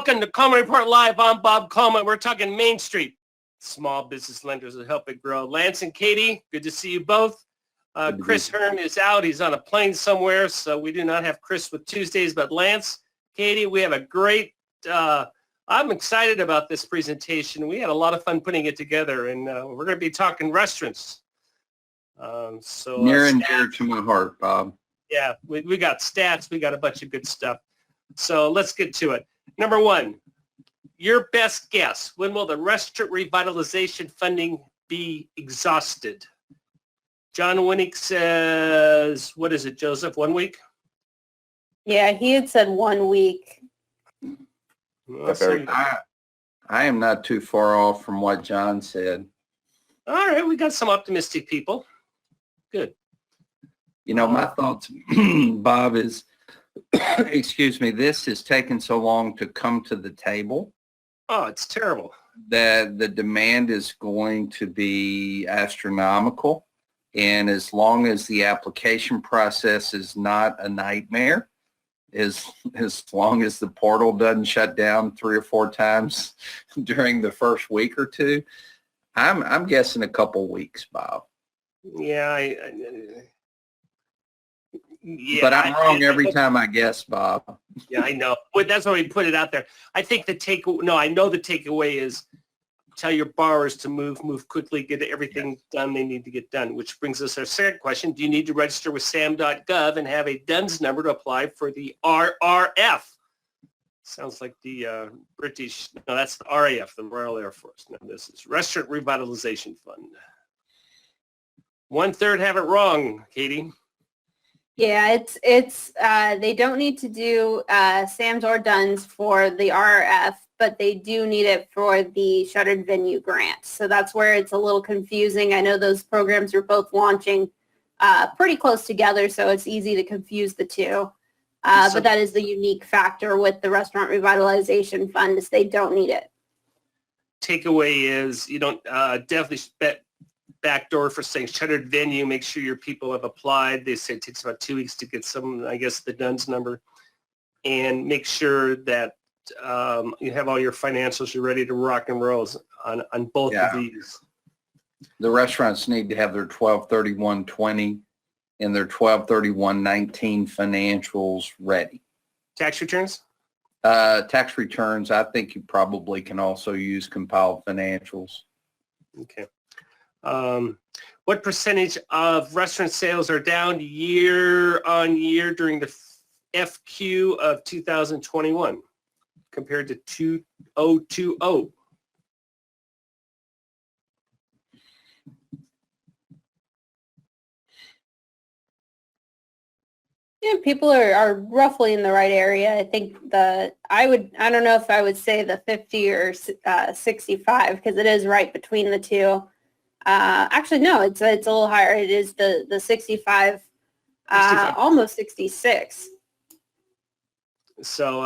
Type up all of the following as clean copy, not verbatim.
Welcome to Coleman Report Live. I'm Bob Coleman. We're talking Main Street. Small business lenders that help it grow. Lance and Katie, good to see you both. Chris Hearn is out. He's on a plane somewhere, so we do not have Chris with Tuesdays. But Lance, Katie, we have a great, I'm excited about this presentation. We had a lot of fun putting it together, and we're going to be talking restaurants. Near and dear to my heart, Bob. Yeah, we got stats. We got a bunch of good stuff. So let's get to it. Number one, your best guess. When will the restaurant revitalization funding be exhausted? John Winnick says, what is it, Joseph, 1 week? Yeah, he had said 1 week. I am not too far off from what John said. All right, we got some optimistic people. Good. You know, my thoughts, Bob, is, excuse me, this has taken so long to come to the table. Oh, it's terrible. That the demand is going to be astronomical. And as long as the application process is not a nightmare, as long as the portal doesn't shut down 3 or 4 times during the first week or two, I'm guessing a couple weeks, Bob. Yeah, but I'm wrong every time I guess, Bob. Yeah, I know. But that's why we put it out there. I think I know the takeaway is tell your borrowers to move quickly, get everything done they need to get done, which brings us to our second question. Do you need to register with sam.gov and have a DUNS number to apply for the RRF? Sounds like the British, no, that's the RAF, the Royal Air Force. No, this is Restaurant Revitalization Fund. 1/3 have it wrong, Katie. Yeah, it's they don't need to do SAMs or DUNS for the RRF, but they do need it for the shuttered venue grant. So that's where it's a little confusing. I know those programs are both launching pretty close together, so it's easy to confuse the two. But that is the unique factor with the Restaurant Revitalization Fund is they don't need it. Takeaway is you don't definitely backdoor for saying shuttered venue. Make sure your people have applied. They say it takes about 2 weeks to get some, I guess, the DUNS number. And make sure that you have all your financials. You're ready to rock and roll on both of these. The restaurants need to have their 12/31/20 and their 12/31/19 financials ready. Tax returns? Tax returns, I think you probably can also use compiled financials. Okay. What percentage of restaurant sales are down year on year during the FQ of 2021 compared to 2020? Yeah, people are roughly in the right area. I think I don't know if I would say the 50 or 65 because it is right between the two. Actually, no, it's a little higher. It is the 65, 65. Almost 66. So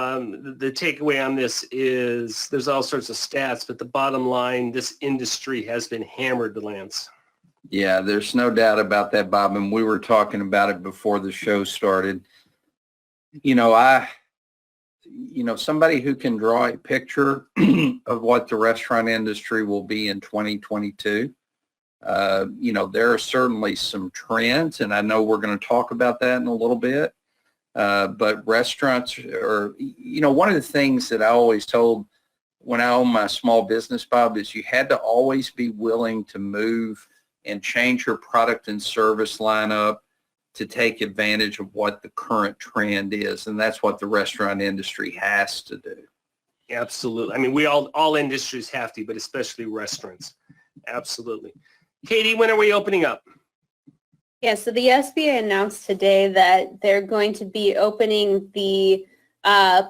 the takeaway on this is there's all sorts of stats, but the bottom line, this industry has been hammered, Lance. Yeah, there's no doubt about that, Bob. And we were talking about it before the show started. You know, somebody who can draw a picture of what the restaurant industry will be in 2022. There are certainly some trends, and I know we're going to talk about that in a little bit. But restaurants are, one of the things that I always told when I owned my small business, Bob, is you had to always be willing to move and change your product and service lineup to take advantage of what the current trend is. And that's what the restaurant industry has to do. Absolutely. I mean, all industries have to, but especially restaurants. Absolutely. Katie, when are we opening up? Yeah, so the SBA announced today that they're going to be opening the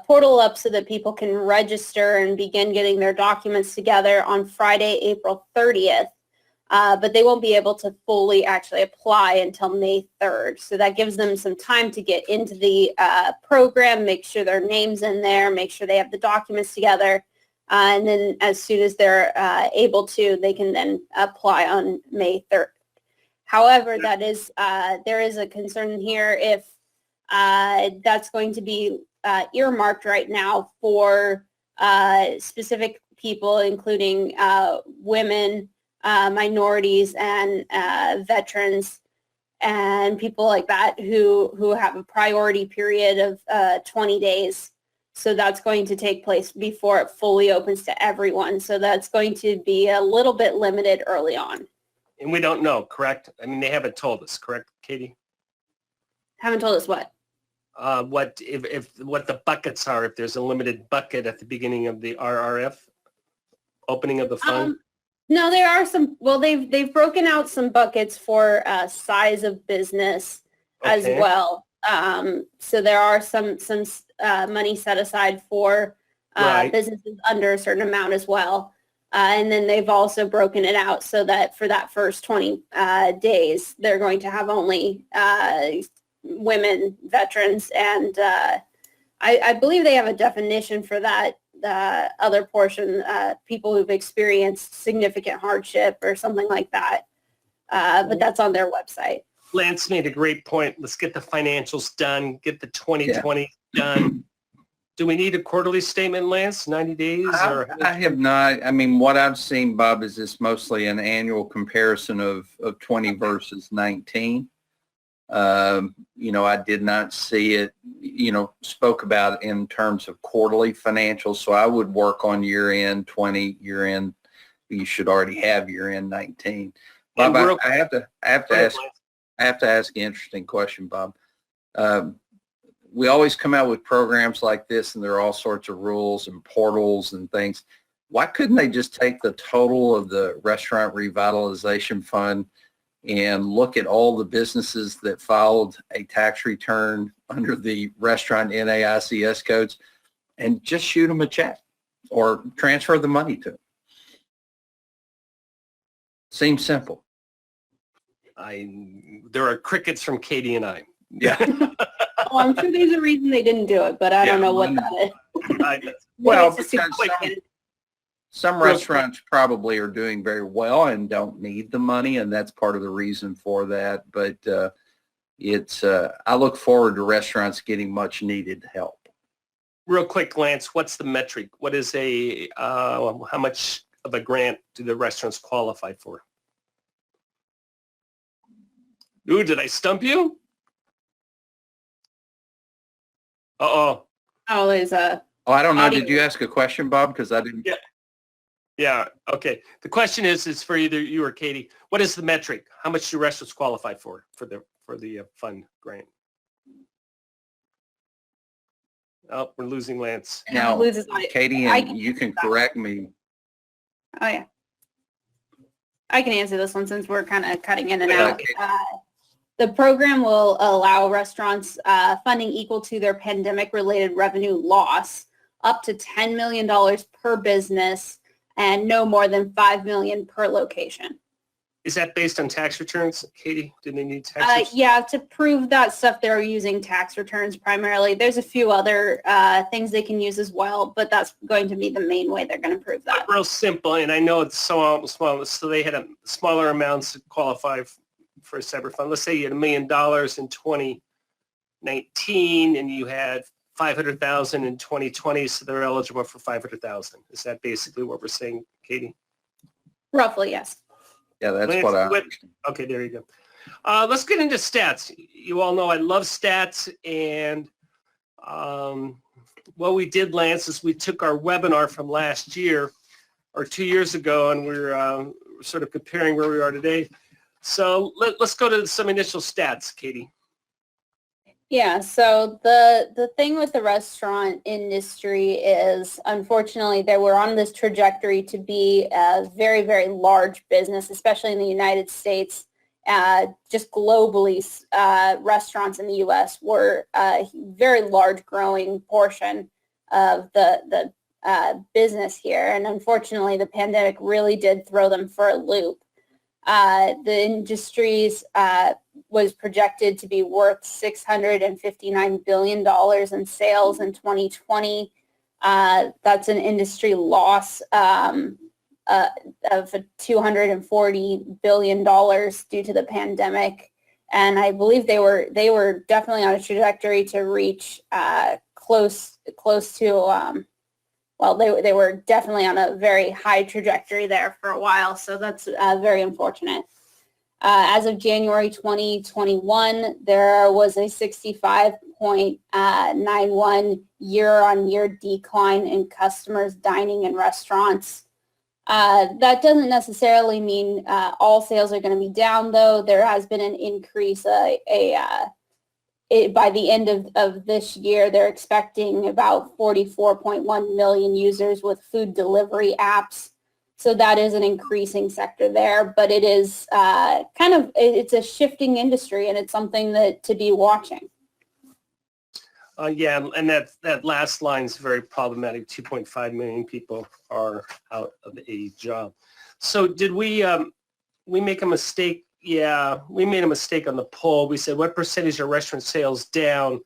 portal up so that people can register and begin getting their documents together on Friday, April 30th. But they won't be able to fully actually apply until May 3rd. So that gives them some time to get into the program, make sure their name's in there, make sure they have the documents together. And then as soon as they're able to, they can then apply on May 3rd. However, there is a concern here if that's going to be earmarked right now for specific people, including women, minorities, and veterans, and people like that who have a priority period of 20 days. So that's going to take place before it fully opens to everyone. So that's going to be a little bit limited early on. And we don't know, correct? I mean, they haven't told us, correct, Katie? Haven't told us what? What what the buckets are, if there's a limited bucket at the beginning of the RRF opening of the fund? No, there are some. Well, they've broken out some buckets for size of business as Okay. well. So there are some money set aside for Right. businesses under a certain amount as well. And then they've also broken it out so that for that first 20 days, they're going to have only women, veterans, and I believe they have a definition for that other portion, people who've experienced significant hardship or something like that. But that's on their website. Lance made a great point. Let's get the financials done, get the 2020 done. Do we need a quarterly statement, Lance? 90 days? Or I have not. I mean, what I've seen, Bob, is it's mostly an annual comparison of 20 versus 19. I did not see it, spoke about in terms of quarterly financials. So I would work on year end 20, year end. You should already have year end 19. Bob, I have to ask an interesting question, Bob. We always come out with programs like this, and there are all sorts of rules and portals and things. Why couldn't they just take the total of the Restaurant Revitalization Fund and look at all the businesses that filed a tax return under the restaurant NAICS codes and just shoot them a check or transfer the money to them? Seems simple. There are crickets from Katie and I. Yeah. Oh, I'm sure there's a reason they didn't do it, but I don't know what that is. Well, It's just because some restaurants probably are doing very well and don't need the money, and that's part of the reason for that. But I look forward to restaurants getting much needed help. Real quick, Lance, what's the metric? What is how much of a grant do the restaurants qualify for? Ooh, did I stump you? Uh-oh. Oh, there's a... Oh, I don't know. Audio. Did you ask a question, Bob? Because I didn't. Yeah. Okay. The question is for either you or Katie. What is the metric? How much do restaurants qualify for the fund grant? Oh, we're losing Lance. Now, Katie, and you can correct me. Oh, yeah. I can answer this one since we're kind of cutting in and out. The program will allow restaurants funding equal to their pandemic-related revenue loss, up to $10 million per business, and no more than $5 million per location. Is that based on tax returns, Katie? Do they need tax returns? Yeah, to prove that stuff, they're using tax returns primarily. There's a few other things they can use as well, but that's going to be the main way they're going to prove that. Real simple, and I know it's so small. So they had smaller amounts to qualify for a separate fund. Let's say you had $1 million in 2019, and you had $500,000 in 2020, so they're eligible for $500,000. Is that basically what we're saying, Katie? Roughly, yes. Yeah, that's what I understand. Okay, there you go. Let's get into stats. You all know I love stats, and what we did, Lance, is we took our webinar from last year or 2 years ago, and we're sort of comparing where we are today. So let's go to some initial stats, Katie. Yeah, so the thing with the restaurant industry is, unfortunately, they were on this trajectory to be a very, very large business, especially in the United States. Just globally, restaurants in the U.S. were a very large growing portion of the business here. And unfortunately, the pandemic really did throw them for a loop. The industries was projected to be worth $659 billion in sales in 2020. That's an industry loss of $240 billion due to the pandemic. And I believe they were definitely on a trajectory to reach close to well, they were definitely on a very high trajectory there for a while. So that's very unfortunate. As of January 2021, there was a 65.91 year-on-year decline in customers dining in restaurants. That doesn't necessarily mean all sales are going to be down, though. There has been an increase. By the end of this year, they're expecting about 44.1 million users with food delivery apps. So that is an increasing sector there, but it is it's a shifting industry, and it's something that to be watching. Yeah, and that last line is very problematic. 2.5 million people are out of a job. So did we make a mistake? Yeah, we made a mistake on the poll. We said, what percentage are restaurant sales down?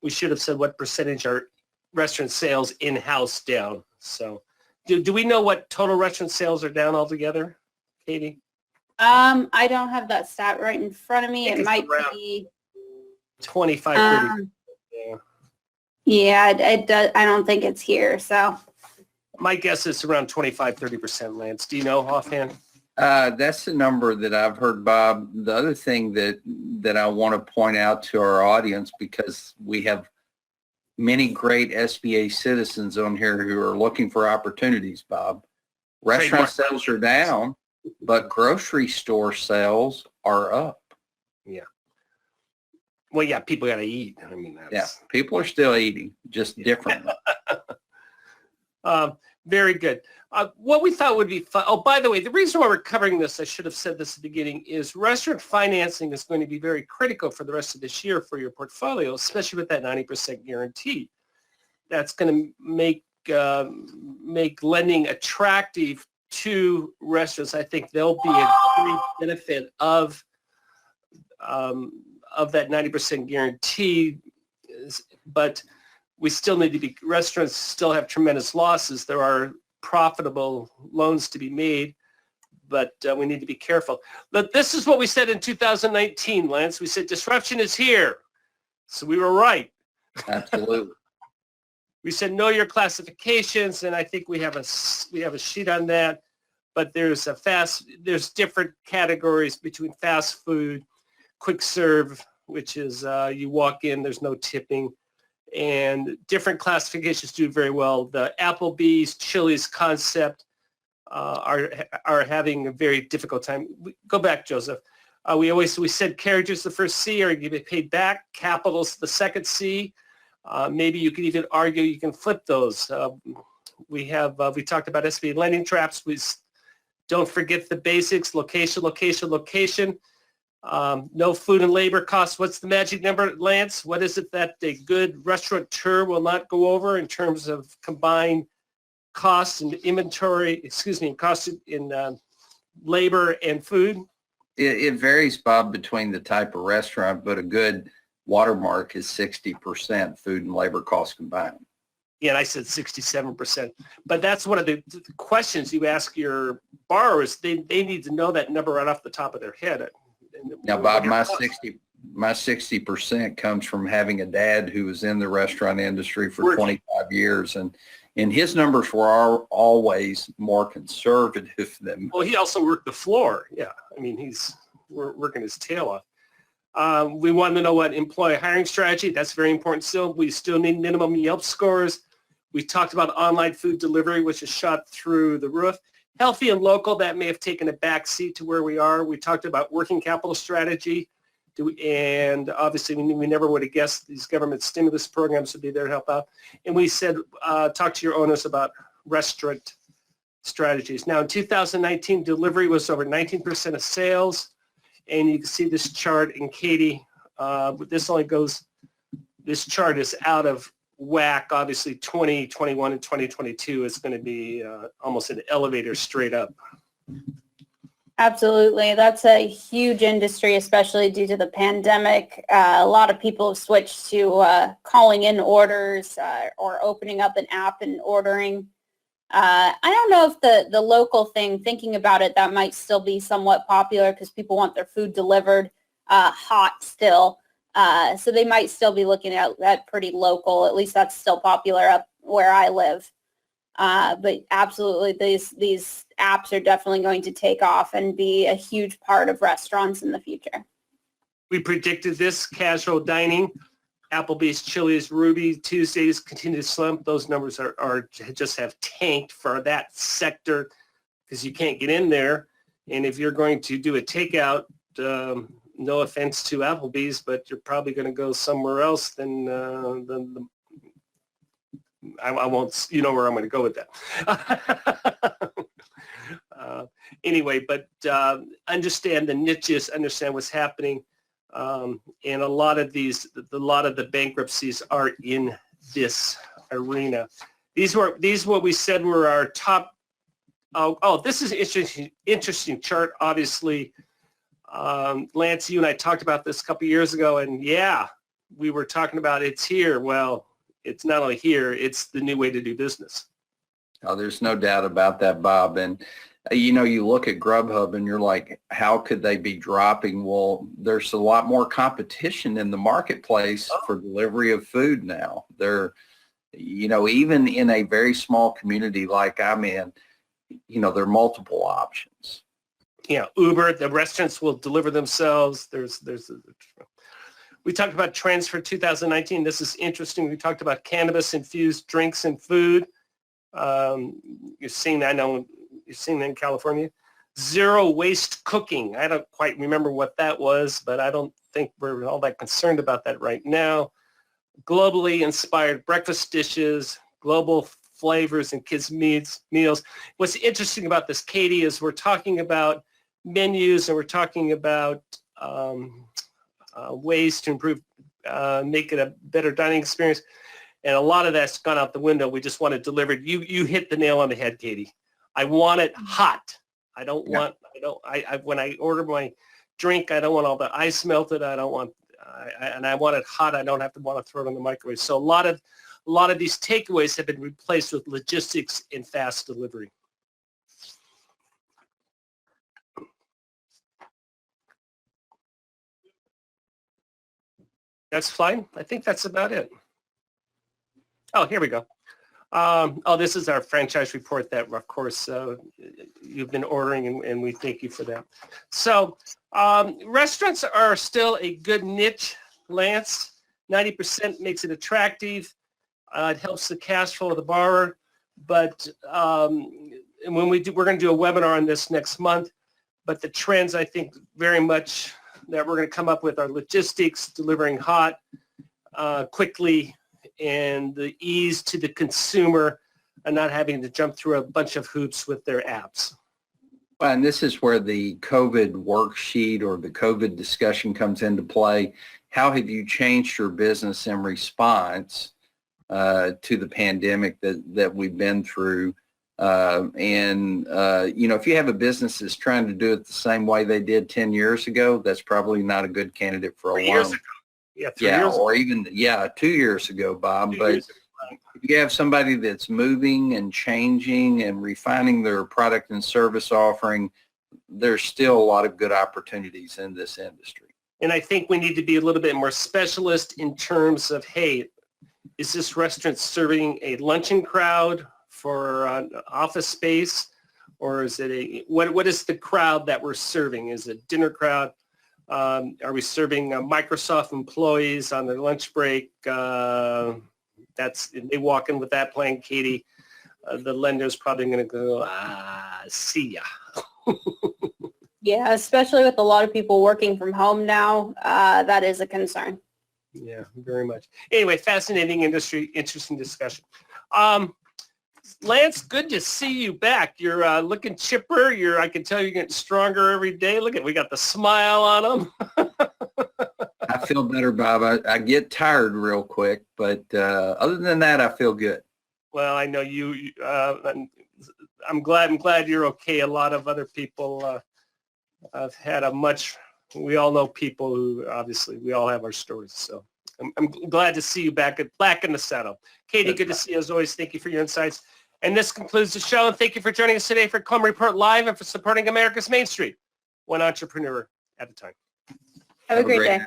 We should have said, what percentage are restaurant sales in-house down? So do we know what total restaurant sales are down altogether, Katie? I don't have that stat right in front of me. It might be 25, 30. Yeah, it does. I don't think it's here. So my guess is around 25, 30%, Lance. Do you know offhand? That's the number that I've heard, Bob. The other thing that I want to point out to our audience, because we have many great SBA citizens on here who are looking for opportunities, Bob. Restaurant sales are down, but grocery store sales are up. Yeah. Well, yeah, people got to eat. I mean, people are still eating, just differently. Very good. What we thought would be fun. Oh, by the way, the reason why we're covering this, I should have said this at the beginning, is restaurant financing is going to be very critical for the rest of this year for your portfolio, especially with that 90% guarantee. That's going to make lending attractive to restaurants. I think there'll be a great benefit of that 90% guarantee, but we still need to be, restaurants still have tremendous losses. There are profitable loans to be made, but we need to be careful. But this is what we said in 2019, Lance. We said disruption is here. So we were right. Absolutely. We said know your classifications, and I think we have a sheet on that. But there's different categories between fast food, quick serve, which is you walk in, there's no tipping, and different classifications do very well. The Applebee's, Chili's concept are having a very difficult time. Go back, Joseph. We said carriages the first C, or you get paid back. Capital's the second C. Maybe you could even argue you can flip those. We talked about SBA lending traps. Don't forget the basics: location, location, location. No food and labor costs. What's the magic number, Lance? What is it that a good restaurateur will not go over in terms of combined costs and inventory, costs in labor and food? It varies, Bob, between the type of restaurant, but a good watermark is 60% food and labor costs combined. Yeah, and I said 67%. But that's one of the questions you ask your borrowers. They need to know that number right off the top of their head. Now, Bob, my 60% comes from having a dad who was in the restaurant industry for 25 years, and his numbers were always more conservative than. Well, he also worked the floor. Yeah, I mean, he's working his tail off. We want to know what employee hiring strategy. That's very important still. We still need minimum Yelp scores. We talked about online food delivery, which is shot through the roof. Healthy and local, that may have taken a back seat to where we are. We talked about working capital strategy. And obviously, we never would have guessed these government stimulus programs would be there to help out. And we said, talk to your owners about restaurant strategies. Now, in 2019, delivery was over 19% of sales. And you can see this chart, and Katie, this chart is out of whack. Obviously, 2021 and 2022 is going to be almost an elevator straight up. Absolutely. That's a huge industry, especially due to the pandemic. A lot of people have switched to calling in orders or opening up an app and ordering. I don't know if the local thing, thinking about it, that might still be somewhat popular because people want their food delivered hot still. So they might still be looking at pretty local. At least that's still popular up where I live. But absolutely, these apps are definitely going to take off and be a huge part of restaurants in the future. We predicted this, casual dining, Applebee's, Chili's, Ruby, Tuesdays continue to slump. Those numbers are just have tanked for that sector because you can't get in there. And if you're going to do a takeout, no offense to Applebee's, but you're probably going to go somewhere else than I won't, you know where I'm going to go with that. Anyway, but understand the niches, understand what's happening. And a lot of the bankruptcies are in this arena. These what we said were our top. Oh, this is interesting chart. Obviously, Lance, you and I talked about this a couple years ago, and yeah, we were talking about it's here. Well, it's not only here; it's the new way to do business. Oh, there's no doubt about that, Bob. And you look at Grubhub and you're like, how could they be dropping? Well, there's a lot more competition in the marketplace for delivery of food now. Even in a very small community like I'm in, there are multiple options. Yeah, Uber, the restaurants will deliver themselves. We talked about trends for 2019. This is interesting. We talked about cannabis-infused drinks and food. You're seeing that now. You're seeing that in California. Zero waste cooking. I don't quite remember what that was, but I don't think we're all that concerned about that right now. Globally inspired breakfast dishes, global flavors and kids' meals. What's interesting about this, Katie, is we're talking about menus and we're talking about ways to improve, make it a better dining experience. And a lot of that's gone out the window. We just want it delivered. You hit the nail on the head, Katie. I want it hot. I don't want, when I order my drink, I don't want all the ice melted. I don't want, and I want it hot. I don't have to want to throw it in the microwave. So a lot of these takeaways have been replaced with logistics and fast delivery. That's fine. I think that's about it. Oh, here we go. This is our franchise report that, of course, you've been ordering, and we thank you for that. So restaurants are still a good niche, Lance. 90% makes it attractive. It helps the cash flow of the borrower. But when we're going to do a webinar on this next month. But the trends, I think, very much that we're going to come up with are logistics, delivering hot, quickly, and the ease to the consumer and not having to jump through a bunch of hoops with their apps. Well, and this is where the COVID worksheet or the COVID discussion comes into play. How have you changed your business in response to the pandemic that we've been through? If you have a business that's trying to do it the same way they did 10 years ago, that's probably not a good candidate for a loan. Yeah, 3 years ago. Or even 2 years ago, Bob. But if you have somebody that's moving and changing and refining their product and service offering, there's still a lot of good opportunities in this industry. And I think we need to be a little bit more specialist in terms of, hey, is this restaurant serving a luncheon crowd for office space, or is it what is the crowd that we're serving? Is it dinner crowd? Are we serving Microsoft employees on their lunch break? They walk in with that plan, Katie. The lender's probably going to go, see ya. Yeah, especially with a lot of people working from home now, that is a concern. Yeah, very much. Anyway, fascinating industry, interesting discussion. Lance, good to see you back. You're looking chipper. I can tell you're getting stronger every day. Look we got the smile on them. I feel better, Bob. I get tired real quick, but other than that, I feel good. Well, I know you. I'm glad you're okay. A lot of other people have had we all know people who, obviously, we all have our stories. So I'm glad to see you back in the saddle. Katie, good to see you as always. Thank you for your insights. And this concludes the show. And thank you for joining us today for Coleman Report Live and for supporting America's Main Street, one entrepreneur at a time. Have a great day.